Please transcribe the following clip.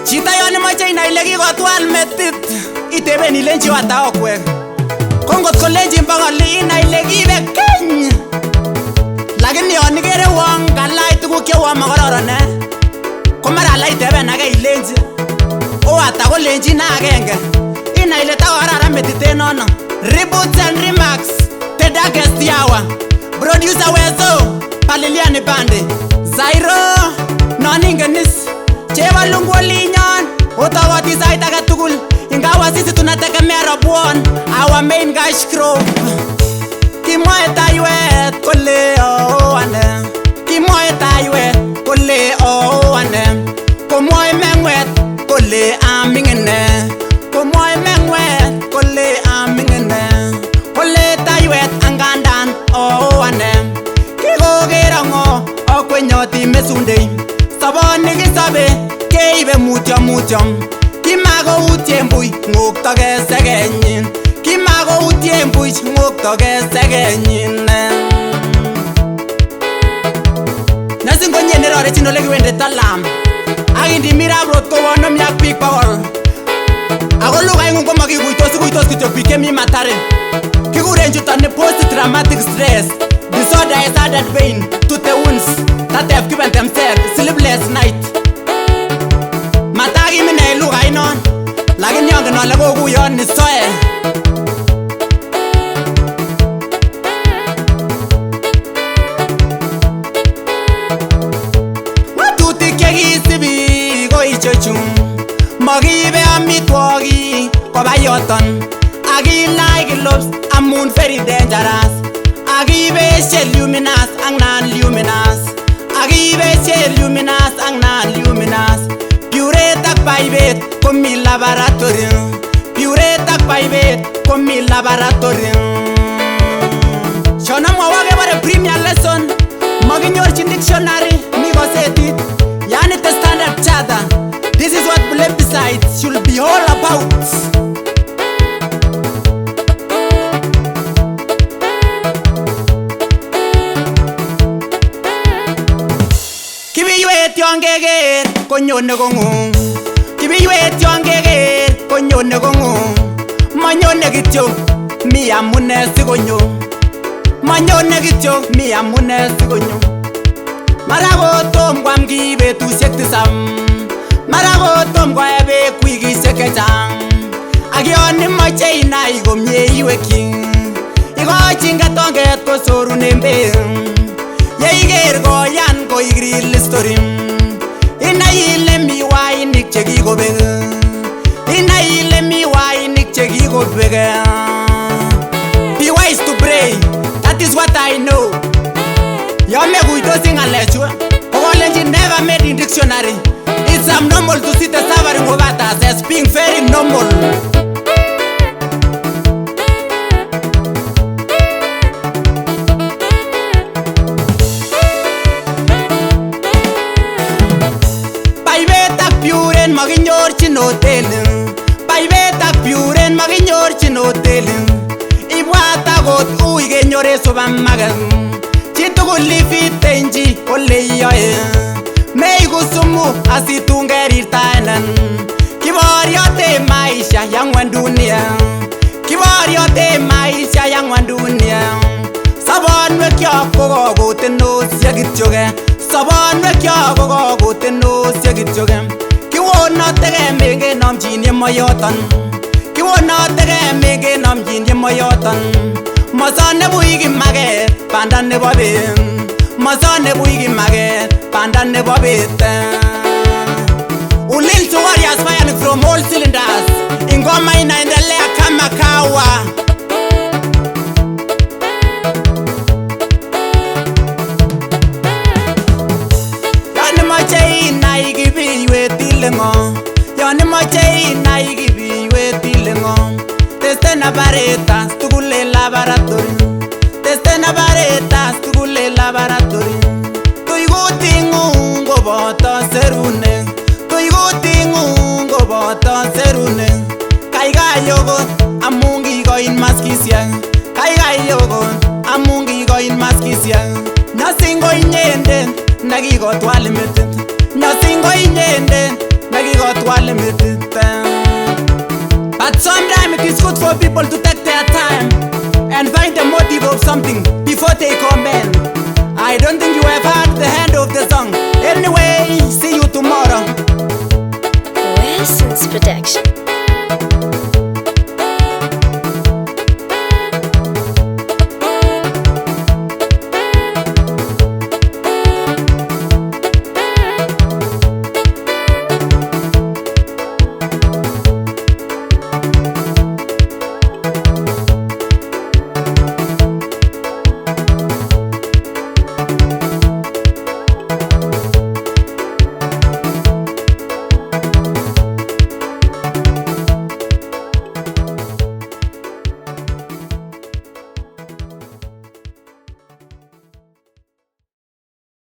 Chito yon imoche inai ile kikotwal metit iteben ilenji ata okwek. Ko ngot kolenjin bokol inai ile kibe keny. Lakini yon ikere wong kalach tuguk cheuon mokororon ko mara alak iteben ake ilenji o ata kolenjin agenge inai ile takokararan metit en nono. Reboots and remarks the darkest hour. Producer Wezo Paliliani Bande Zairo noningenis Chevalungu olinyon otawati sait age tugul ingawa sisi tunategemea Robwon our main cash crop. Kimwae taiwet kole ane kimwae taiwet kole ane komwae mengwet kole amingene komwae mengwet kole amingene kole taiwet angandan ane kikokerongo okwenyoti mesundei saboni kisabe keibe mutyo mutyo kimakoutien buch ngokto kesekenyin kimakoutien buch ngokto kesekenyin nasingonye nerorechin ole kiwendito lam akindimi rabrot kowonom yak biik bokol ako lugaingung komakikuitos ikuitos kityo biik chemi Mathare. Kikuren chuton ni post traumatic stress disorder has added pain to the wounds that they have given themselves sleepless night. Matakimine lugainon lakini yongen ole kokuyon ni soe. Ng'atutik chekisibi ko ichechu mokiibe amitwogik koba yoton akilach gloves amun very dangerous akiibeshe luminous ak non-luminous akiibeshe luminous ak non-luminous. Puret ak paibet komi laboratory puret ak paibet komi laboratory. Shona mwawa kebore premier lesson makinyorchin dictionary mi kosetit yani the standard charter. This is what plebiscite should be all about. Kibiywet yon keker konyone kong'ung kibiywet yon keker konyone kong'ung manyone kityo mi amune sikonyo manyone kityo mi amune sikonyo. Mara kotom kwam ki betusiek tisab mara kotom koe beek wikisiek chechang ak yon imoche inai komie iwekyi ikochin ketonget kosorunen beek yeiker koyan koik real story. Inai ile mi wainik chekikobek inai ile mi wainik chekikobek. Be wise to pray, that is what I know. Yon mekuitosi ng'alechu kokolenjin never made in dictionary. It's abnormal to see the suffering of others as being very normal. Makinyorchin hotel paibet ak puren makinyorchin hotel ibwat akot ui kenyore supermarket chitugul ifitenji ole iyoe meiku sumu asitun kerirtaenen kiboriote maisha ya ng'wendunia kiboriote maisha ya ng'wendunia. Sobonwekyok ko kokotenosiek kityoke sobonwekyok ko kokotenosiek kityoke. Kiwonoteke mengenomchin yemoyoton kiwonoteke mengenomchin yemoyoton. Mosone buch kimaket banda nebo bet mosone buch kimaket banda nebo bet. Ulinzi warriors firing from all cylinders ingoma inaendelea kama kawa. Yani moche inai kibiywet ilengo yani moche inai kibiywet ilengo. Testen apparatus tugul en laboratory testen apparatus tugul en laboratory. Tui kuting'ung koboto serunek tui kuting'ung koboto serunek. Kaikai okot amun kikoin maskisiek kaikai okot amun kikoin maskisiek. Nyosin ko inyendet nekikotwal metit nyosin ko inyendet nekikotwal kale metit. But sometimes it is good for people to take their time and find the motive of something before they comment. I don't think you have heard the end of the song.